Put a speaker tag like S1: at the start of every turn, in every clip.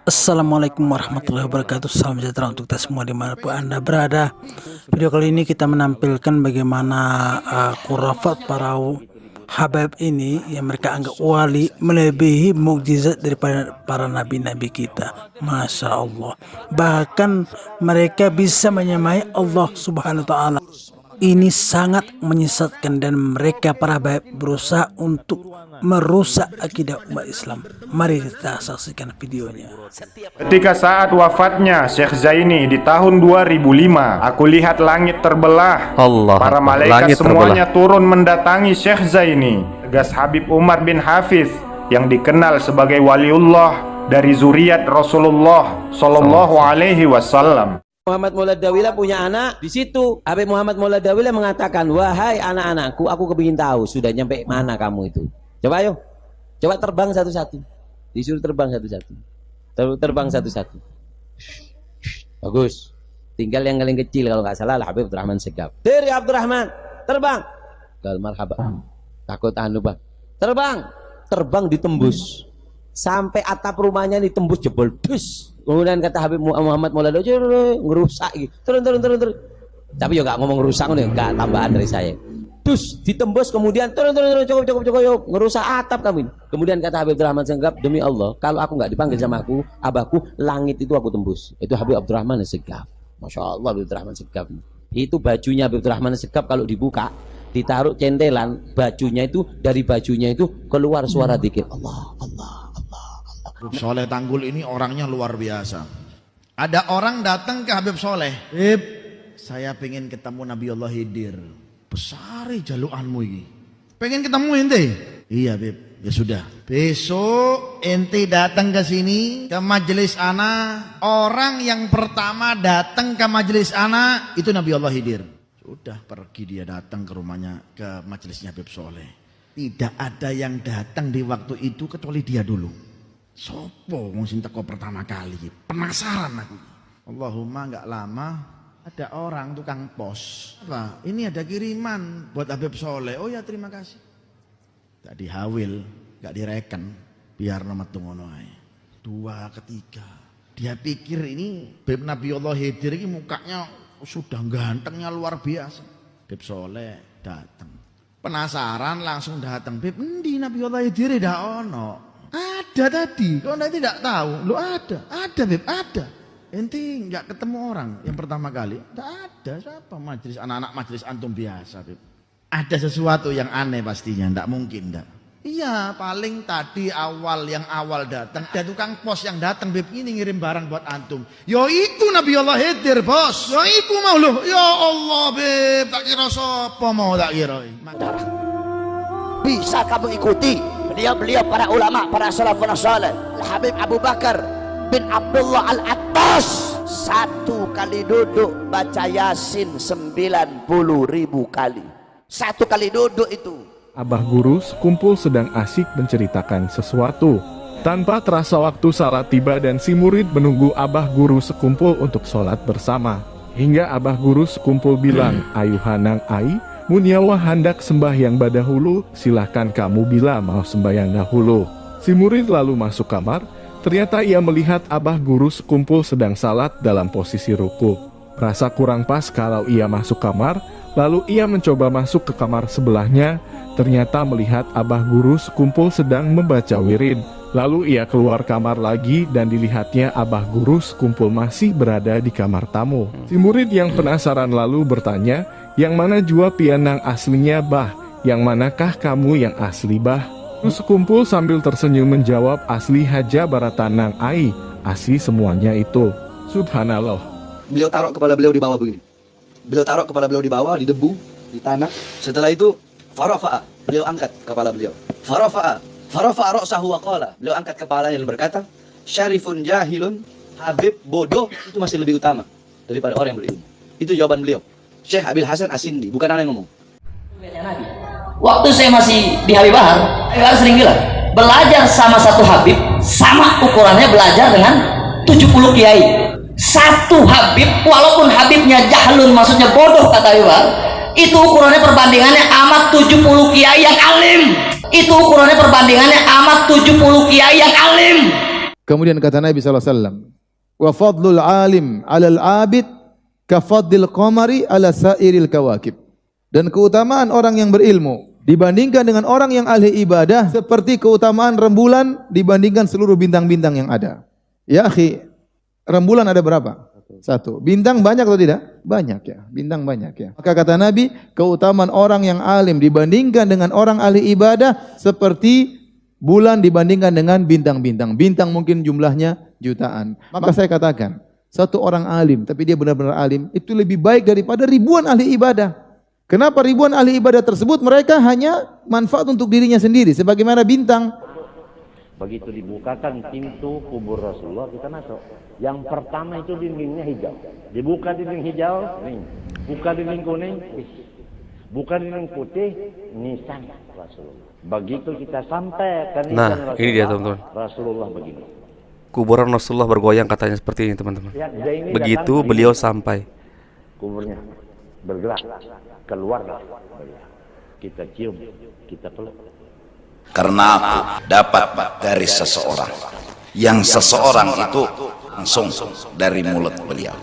S1: Assalamualaikum warahmatullahi wabarakatuh. Salam sejahtera untuk kita semua dimanapun Anda berada. Video kali ini kita menampilkan bagaimana khurafat para Habib ini yang mereka anggap wali melebihi mukjizat daripada para nabi-nabi kita. Masya Allah. Bahkan mereka bisa menyamai Allah Subhanahu wa Ta'ala. Ini sangat menyesatkan dan mereka para Habib berusaha untuk merusak akidah umat Islam. Mari kita saksikan videonya.
S2: Ketika saat wafatnya Syekh Zaini di tahun 2005, aku lihat langit terbelah. Para malaikat semuanya turun mendatangi Syekh Zaini. Tegas Habib Umar bin Hafiz yang dikenal sebagai waliullah dari zuriat Rasulullah Shallallahu Alaihi Wasallam.
S3: Muhammad Maulad Dawilah punya anak di situ. Habib Muhammad Maulad Dawilah mengatakan, wahai anak-anakku, aku kepingin tahu sudah nyampe mana kamu itu. Coba ayo, coba terbang satu-satu. Disuruh terbang satu-satu. Terbang satu-satu. Bagus. Tinggal yang paling kecil kalau nggak salah Habib Abdurrahman Segaf. Dari Abdurrahman, terbang. Gal marhaba. Takut anu bang. Terbang ditembus. Sampai atap rumahnya ditembus jebol. Dus. Kemudian kata Habib Muhammad Maulad Dawilah ngerusak gitu. Turun. Tapi ya nggak ngomong rusak nih, nggak tambahan dari saya. Terus ditembus kemudian turun cukup ngerusak atap kamu ini. Kemudian kata Habib Abdurrahman Segaf, demi Allah kalau aku nggak dipanggil sama abahku, langit itu aku tembus. Itu Habib Abdurrahman Segaf. Masya Allah Habib Abdurrahman Segaf. Itu bajunya Habib Abdurrahman Segaf kalau dibuka, ditaruh centelan, bajunya itu dari bajunya itu keluar suara dzikir Allah.
S4: Habib Soleh Tanggul ini orangnya luar biasa. Ada orang datang ke Habib Soleh, Habib, saya pengen ketemu Nabi Allah Khidir. Besari jaluanmu ini. Pengen ketemu ente? Iya Habib. Ya sudah. Besok ente datang ke sini ke majelis ana. Orang yang pertama datang ke majelis ana itu Nabi Allah Khidir. Sudah pergi dia datang ke rumahnya, ke majelisnya Habib Soleh. Tidak ada yang datang di waktu itu kecuali dia dulu. Sopo wong sing teko pertama kali, penasaran aku. Allahumma nggak lama ada orang tukang pos. Apa? Ini ada kiriman buat Habib Soleh. Oh ya terima kasih. Gak dihawil, gak direken, biar nama tungono ae. Dua, ketiga. Dia pikir ini Habib Nabi Allah Khidir ini mukanya sudah gantengnya luar biasa. Habib Soleh datang. Penasaran langsung datang. Habib, endi Nabi Allah Khidir dak ono? Ada tadi, kau nanti tidak tahu. Lu ada Beb, ada. Enti nggak ketemu orang yang pertama kali. Tidak ada, siapa majelis anak-anak majelis antum biasa Beb. Ada sesuatu yang aneh pastinya, tidak mungkin tidak. Iya, paling tadi yang awal datang ada tukang pos yang datang Beb ini ngirim barang buat antum. Yo iku Nabi Allah Khidir bos. Yo iku mau loh. Ya Allah Beb, tak kira sopo mau tak kira.
S5: Bisa kamu ikuti beliau para ulama, para salafun salih. Habib Abu Bakar bin Abdullah Al-Attas satu kali duduk baca Yasin 90.000 kali. Satu kali duduk itu.
S6: Abah guru sekumpul sedang asyik menceritakan sesuatu. Tanpa terasa waktu salat tiba dan si murid menunggu abah guru sekumpul untuk sholat bersama. Hingga abah guru sekumpul bilang, ayuhanang ai, Munyawa hendak sembahyang dahulu, silahkan kamu bila mau sembahyang dahulu. Si murid lalu masuk kamar, ternyata ia melihat abah guru sekumpul sedang salat dalam posisi ruku. Rasa kurang pas kalau ia masuk kamar, lalu ia mencoba masuk ke kamar sebelahnya, ternyata melihat abah guru sekumpul sedang membaca wirid. Lalu ia keluar kamar lagi dan dilihatnya abah guru sekumpul masih berada di kamar tamu. Si murid yang penasaran lalu bertanya, yang mana jua pianang aslinya bah? Yang manakah kamu yang asli bah? Sekumpul sambil tersenyum menjawab, asli Haja Baratanang ai, asli semuanya itu. Subhanallah.
S7: Beliau taruh kepala beliau di bawah begini. Beliau taruh kepala beliau di bawah, di debu, di tanah. Setelah itu, farafa'a, beliau angkat kepala beliau. Farafa'a ra'sahu wa qala. Beliau angkat kepalanya dan berkata, syarifun jahilun, Habib bodoh itu masih lebih utama daripada orang yang berilmu. Itu jawaban beliau. Syekh Abil Hasan As-Sindi, bukan anak yang ngomong.
S5: Waktu saya masih di Habib Bahar, saya sering bilang, belajar sama satu Habib, sama ukurannya belajar dengan 70 kiai. Satu Habib, walaupun Habibnya jahlun, maksudnya bodoh kata Habib Bahar, itu ukurannya perbandingannya amat 70 kiai yang alim. Itu ukurannya perbandingannya amat 70 kiai yang alim.
S8: Kemudian kata Nabi SAW, wa fadlul alim alal abid ka fadlil qamari ala sairil kawakib. Dan keutamaan orang yang berilmu dibandingkan dengan orang yang ahli ibadah seperti keutamaan rembulan dibandingkan seluruh bintang-bintang yang ada. Ya akhi, rembulan ada berapa? Satu. Bintang banyak atau tidak? Banyak ya. Bintang banyak ya. Maka kata Nabi, keutamaan orang yang alim dibandingkan dengan orang ahli ibadah seperti bulan dibandingkan dengan bintang-bintang. Bintang mungkin jumlahnya jutaan. Maka saya katakan, satu orang alim, tapi dia benar-benar alim, itu lebih baik daripada ribuan ahli ibadah. Kenapa ribuan ahli ibadah tersebut mereka hanya manfaat untuk dirinya sendiri, sebagaimana bintang.
S9: Begitu dibukakan pintu kubur Rasulullah, kita masuk. Yang pertama itu dindingnya hijau. Dibuka dinding hijau, nih. Buka dinding kuning, buka dinding putih, nisan Rasulullah. Begitu kita sampai ke nisan Rasulullah,
S10: ini dia teman-teman.
S9: Rasulullah begini.
S10: Kuburan Rasulullah bergoyang katanya seperti ini teman-teman. Begitu beliau sampai.
S9: Kuburnya bergerak, keluarlah. Kita cium, kita peluk.
S11: Karena aku dapat dari seseorang yang seseorang itu langsung dari mulut beliau.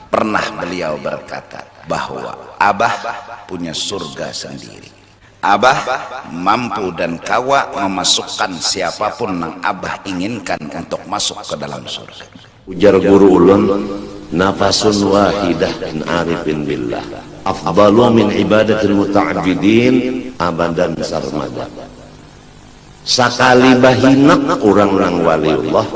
S11: Pernah beliau berkata bahwa Abah punya surga sendiri. Abah mampu dan kawa memasukkan siapapun yang Abah inginkan untuk masuk ke dalam surga.
S12: Ujar guru ulun, nafasun wahidah min arifin billah afdalu min ibadatil muta'abbidin abadan sarmada. Sakali bahinak orang-orang waliullah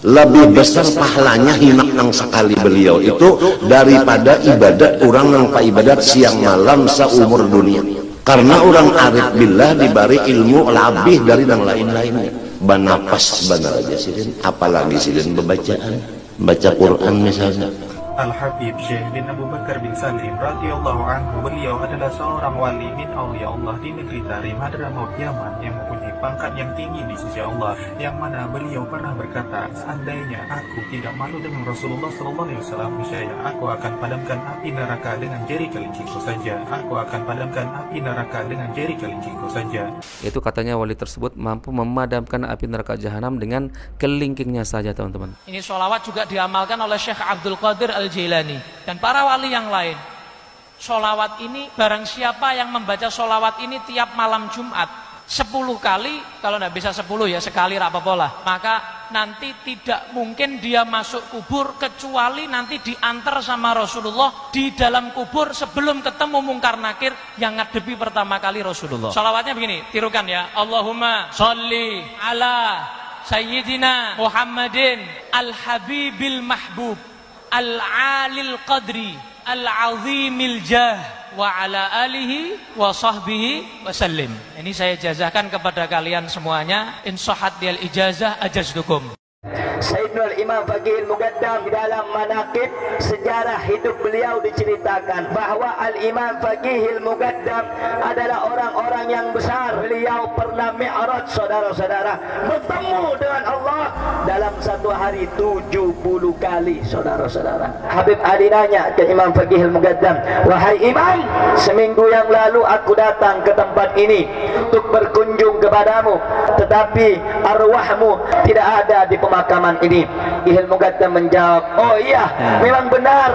S12: lebih besar pahalanya hinak nang sekali beliau itu daripada ibadat orang nang ibadat siang malam seumur dunia. Karena orang arif billah diberi ilmu lebih dari yang lain-lainnya. Banapas benar aja sidin, apalagi sidin bebacaan, baca Quran misalnya.
S13: Al-Habib Syekh bin Abu Bakar bin Salim radhiyallahu anhu, beliau adalah seorang wali min aulia Allah di negeri Tarim, Hadramaut, Yaman, yang mempunyai pangkat yang tinggi di sisi Allah, yang mana beliau pernah berkata, seandainya aku tidak malu dengan Rasulullah SAW, niscaya aku akan padamkan api neraka dengan jari kelingkingku saja. Aku akan padamkan api neraka dengan jari kelingkingku saja.
S10: Itu katanya wali tersebut mampu memadamkan api neraka jahanam dengan kelingkingnya saja teman-teman.
S14: Ini sholawat juga diamalkan oleh Syekh Abdul Qadir Al-Jilani dan para wali yang lain. Sholawat ini, barang siapa yang membaca sholawat ini tiap malam Jumat 10 kali, kalau tidak bisa 10 ya sekali rapapola, maka nanti tidak mungkin dia masuk kubur kecuali nanti diantar sama Rasulullah di dalam kubur sebelum ketemu mungkar nakir yang ngadepi pertama kali Rasulullah. Sholawatnya begini, tirukan ya. Allahumma sholli ala Sayyidina Muhammadin al-Habibil Mahbub al-Alil Qadri al-Azimil Jah wa ala alihi wa sahbihi wa sallim. Ini saya jazahkan kepada kalian semuanya. In sahhat bil ijazah ajaztukum.
S15: Sayyidina Imam Faqih Al-Muqaddam di dalam manaqib sejarah hidup beliau diceritakan bahwa Al-Imam Faqih Al-Muqaddam adalah orang-orang yang besar. Beliau pernah mi'raj, saudara-saudara, bertemu dengan Allah dalam satu hari 70 kali, saudara-saudara. Habib Ali nanya ke Imam Faqih Al-Muqaddam, wahai Imam, seminggu yang lalu aku datang ke tempat ini untuk berkunjung kepadamu, tetapi arwahmu tidak ada di pemakaman ini. Ihil Muqaddam menjawab, oh iya, memang benar,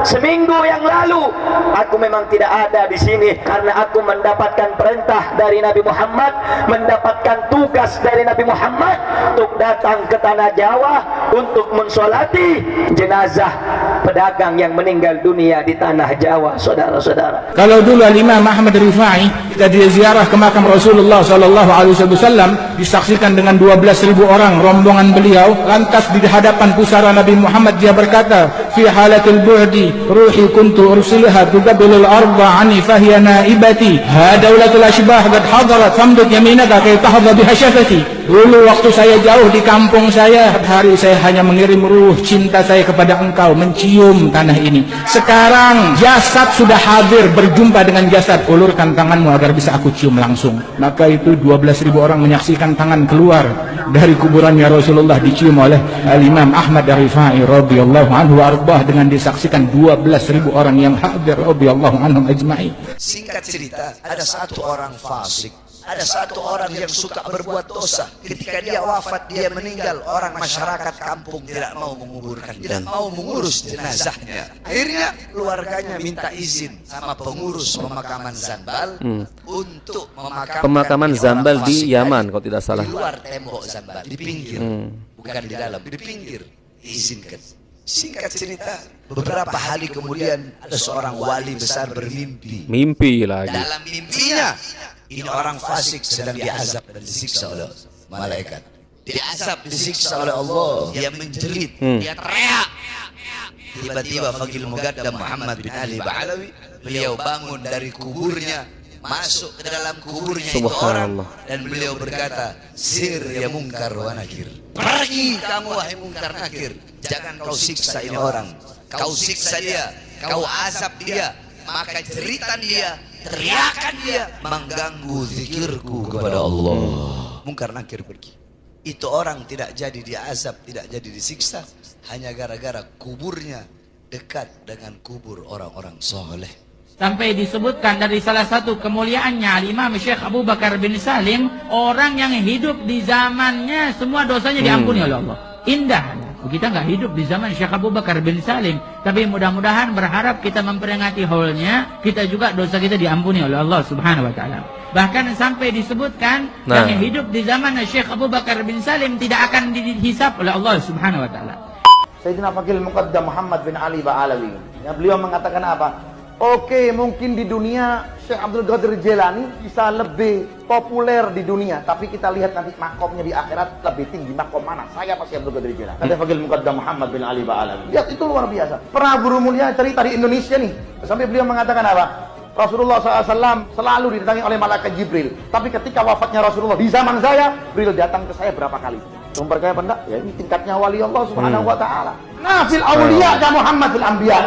S15: seminggu yang lalu aku memang tidak ada di sini karena aku mendapatkan perintah dari Nabi Muhammad, mendapatkan tugas dari Nabi Muhammad untuk datang ke tanah Jawa untuk mensolati jenazah pedagang yang meninggal dunia di tanah Jawa, saudara-saudara.
S16: Kalau dulu Imam Ahmad Rifai kita ziarah ke makam Rasulullah SAW, disaksikan dengan 12.000 orang rombongan beliau, lantas di hadapan pusara Nabi Muhammad dia berkata, fi halatil bu'di ruhi kuntu ursilha tuqabbilul arda anni fahiya naibati hadaulatul ashbah qad hadarat famdud yaminaka kay tahdha biha syafati. Dulu waktu saya jauh di kampung saya, hari saya hanya mengirim ruh cinta saya kepada engkau, mencium tanah ini. Sekarang jasad sudah hadir, berjumpa dengan jasad, ulurkan tanganmu agar bisa aku cium langsung. Maka itu 12.000 orang menyaksikan tangan keluar dari kuburannya Rasulullah dicium oleh Al-Imam Ahmad Rifai radhiyallahu anhu arbah, dengan disaksikan 12.000 orang yang hadir radhiyallahu anhum ajma'in.
S17: Singkat cerita, ada satu orang fasik,
S11: ada satu orang yang suka berbuat dosa. Ketika dia wafat, dia meninggal, orang masyarakat kampung tidak mau menguburkan, tidak mau mengurus jenazahnya. Akhirnya keluarganya minta izin sama pengurus pemakaman Zambal untuk
S10: Pemakaman Zambal di Yaman kalau tidak salah.
S11: di luar tembok Zambal, di pinggir, bukan di dalam, di pinggir. Diizinkan. Singkat cerita, beberapa hari kemudian ada seorang wali besar bermimpi.
S10: Mimpi lagi.
S11: Dalam mimpinya, ini orang fasik sedang diazab dan disiksa oleh malaikat. Diazab, disiksa oleh Allah. Dia menjerit, dia teriak. Tiba-tiba Faqihul Muqaddam Muhammad bin Ali Ba'alawi, beliau bangun dari kuburnya, masuk ke dalam kuburnya itu orang, dan beliau berkata, sir ya mungkar wa nakir, pergi kamu wahai mungkar nakir, jangan kau siksa ini orang, kau siksa dia, kau azab dia, maka jeritan dia, teriakan dia mengganggu zikirku kepada Allah. Mungkar nakir pergi. Itu orang tidak jadi diazab, tidak jadi disiksa, hanya gara-gara kuburnya dekat dengan kubur orang-orang soleh.
S16: Sampai disebutkan dari salah satu kemuliaannya Imam Syekh Abu Bakar bin Salim, orang yang hidup di zamannya semua dosanya diampuni oleh Allah. Indah. Kita nggak hidup di zaman Syekh Abu Bakar bin Salim, tapi mudah-mudahan berharap kita memperingati haulnya, kita juga dosa kita diampuni oleh Allah Subhanahu wa taala. Bahkan sampai disebutkan yang hidup di zaman Syekh Abu Bakar bin Salim tidak akan dihisab oleh Allah Subhanahu wa taala.
S4: Sayyidina Faqihul Muqaddam Muhammad bin Ali Ba'alawi, ya, beliau mengatakan apa? Oke, mungkin di dunia Syekh Abdul Qadir Jilani bisa lebih populer di dunia, tapi kita lihat nanti makomnya di akhirat lebih tinggi makom mana? Saya pasti Abdul Qadir Jilani. Kata Faqihul Muqaddam Muhammad bin Ali Ba'alawi. Lihat, itu luar biasa. Pernah guru mulia cerita di Indonesia nih, sampai beliau mengatakan apa? Rasulullah SAW selalu didatangi oleh malaikat Jibril, tapi ketika wafatnya Rasulullah di zaman saya, Jibril datang ke saya berapa kali? Sumber kaya apa enggak? Ya, ini tingkatnya wali Allah Subhanahu wa taala. Nafil auliya ka Muhammad fil anbiya.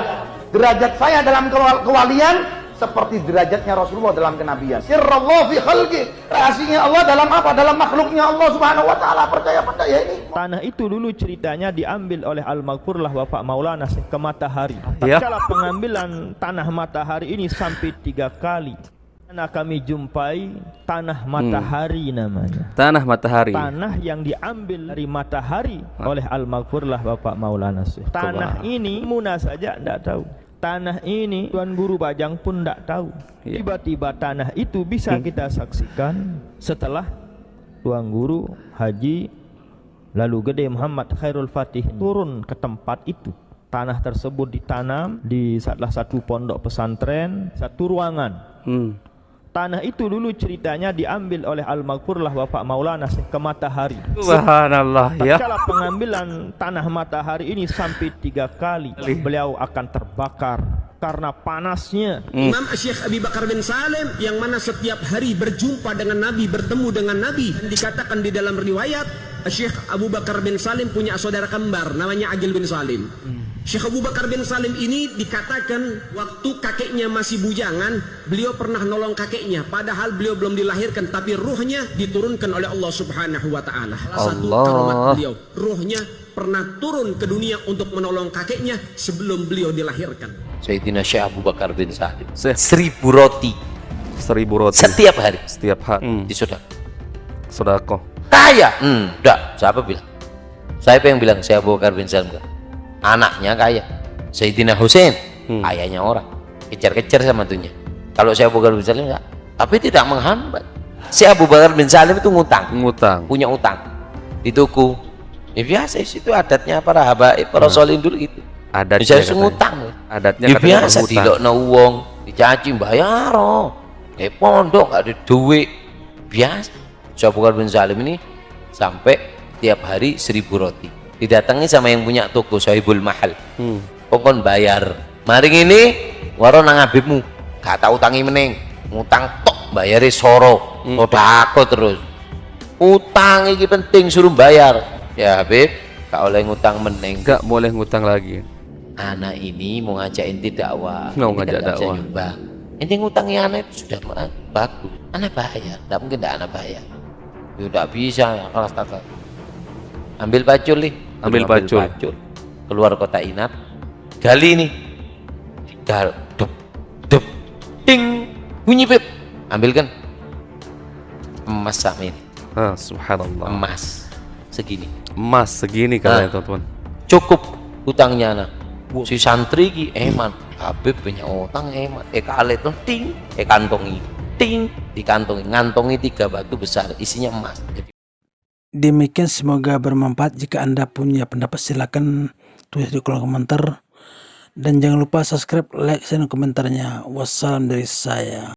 S4: Derajat saya dalam kewalian seperti derajatnya Rasulullah dalam kenabian. Sirrallah fi khalqi. Rahasianya Allah dalam apa? Dalam makhluknya Allah Subhanahu wa taala. Percaya apa enggak ya ini?
S17: Tanah itu dulu ceritanya diambil oleh Al-Maghfurlah Bapak Maulana ke Matahari. Tatkala pengambilan tanah Matahari ini sampai 3 kali. Karena kami jumpai tanah Matahari namanya.
S10: Tanah Matahari.
S17: Tanah yang diambil dari Matahari oleh Al-Maghfurlah Bapak Maulana Syekh. Tanah ini Muna saja tidak tahu. Tanah ini Tuan Guru Bajang pun tidak tahu. Tiba-tiba tanah itu bisa kita saksikan setelah Tuan Guru Haji Lalu Gede Muhammad Khairul Fatih turun ke tempat itu. Tanah tersebut ditanam di salah satu pondok pesantren, satu ruangan. Tanah itu dulu ceritanya diambil oleh Al-Maghfurlah Bapak Maulana ke Matahari.
S10: Subhanallah ya.
S17: Tatkala pengambilan tanah Matahari ini sampai 3 kali beliau akan terbakar karena panasnya.
S18: Imam Syekh Abi Bakar bin Salim yang mana setiap hari berjumpa dengan Nabi, bertemu dengan Nabi. Dikatakan di dalam riwayat Syekh Abu Bakar bin Salim punya saudara kembar namanya Agil bin Salim. Syekh Abu Bakar bin Salim ini dikatakan waktu kakeknya masih bujangan, beliau pernah nolong kakeknya, padahal beliau belum dilahirkan, tapi ruhnya diturunkan oleh Allah Subhanahu wa taala. Salah satu karomat beliau, ruhnya pernah turun ke dunia untuk menolong kakeknya sebelum beliau dilahirkan.
S3: Sayyidina Syekh Abu Bakar bin Salim 1000 roti.
S10: 1000 roti
S3: setiap hari.
S10: Setiap hari. Sedekah.
S3: Kaya? Enggak. Siapa bilang? Siapa yang bilang Syekh Abu Bakar bin Salim? Anaknya kaya. Sayyidina Husain kayanya orang kejar-kejar sama dunia. Kalau Syekh Abu Bakar bin Salim enggak, tapi tidak menghambat. Syekh Abu Bakar bin Salim itu ngutang, punya utang di tuku. Ya biasa itu adatnya para habaib, para solihin dulu gitu.
S10: Adatnya
S3: bisa ngutang.
S10: Adatnya
S3: ya biasa dilokno wong, dicaci bayar. Pondok gak ada duit. Biasa. Syekh Abu Bakar bin Salim ini sampai tiap hari 1000 roti. Didatangi sama yang punya toko Sahibul Mahal. Pokon bayar. Mari ini waro nang Habibmu. Gak tau utangi meneng. Ngutang tok bayari soro. Sodako terus. Utang ini penting suruh bayar. Ya Habib, gak oleh ngutang meneng.
S10: Gak boleh ngutang lagi.
S3: Anak ini mau ngajak inti dakwah.
S10: Mau ngajak dakwah.
S3: Inti ngutangi anak itu sudah bagus. Anak bayar. Tidak mungkin tidak anak bayar. Tidak bisa kelas kakak. Ambil pacul nih.
S10: Ambil pacul.
S3: Keluar kota Inap. Gali nih. Gal. Dup. Dup. Ting. Bunyi Beb. Ambilkan. emas sama ini.
S10: Subhanallah.
S3: Emas segini.
S10: Emas segini kalian teman-teman.
S3: Cukup hutangnya nah. Si santri ki eman, Habib punya utang eman. Kali itu ting, kantongi, ting, dikantongi, ngantongi 3 batu besar, isinya emas.
S1: Demikian, semoga bermanfaat. Jika Anda punya pendapat silakan tulis di kolom komentar, dan jangan lupa subscribe, like, dan komentarnya. Wassalam dari saya.